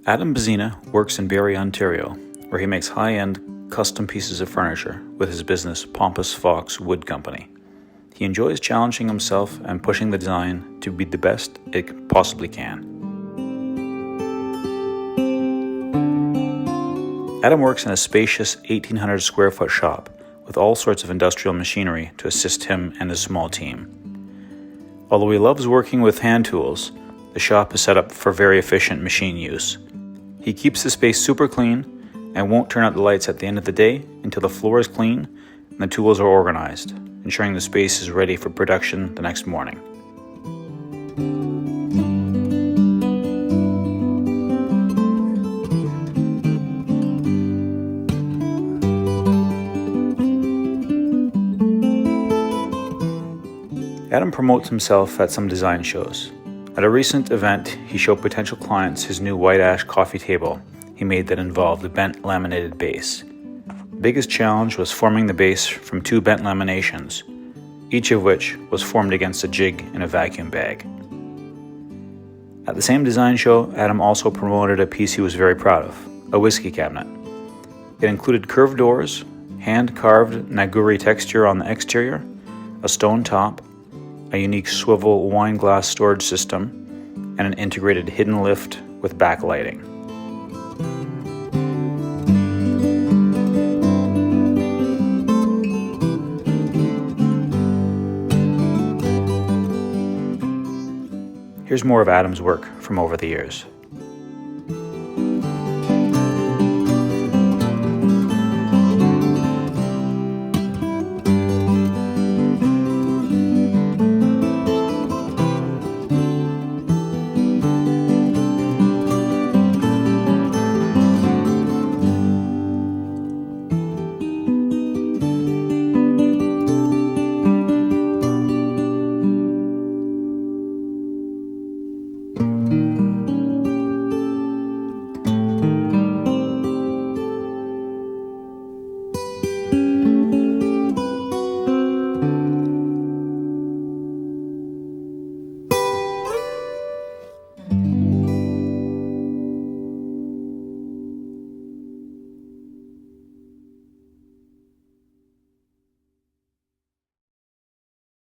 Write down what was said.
Adam Bezzina works in Barrie, Ontario, where he makes high-end, custom pieces of furniture with his business Pompous Fox Wood Company. He enjoys challenging himself and pushing the design to be the best it possibly can. Adam works in a spacious 1,800 square foot shop with all sorts of industrial machinery to assist him and his small team. Although he loves working with hand tools, the shop is set up for very efficient machine use. He keeps the space super clean and won't turn out the lights at the end of the day until the floor is clean and the tools are organized, ensuring the space is ready for production the next morning. Adam promotes himself at some design shows. At a recent event, he showed potential clients his new white ash coffee table he made that involved a bent laminated base. The biggest challenge was forming the base from 2 bent laminations, each of which was formed against a jig in a vacuum bag. At the same design show, Adam also promoted a piece he was very proud of, a whiskey cabinet. It included curved doors, hand-carved naguri texture on the exterior, a stone top, a unique swivel wine glass storage system, and an integrated hidden lift with backlighting. Here's more of Adam's work from over the years.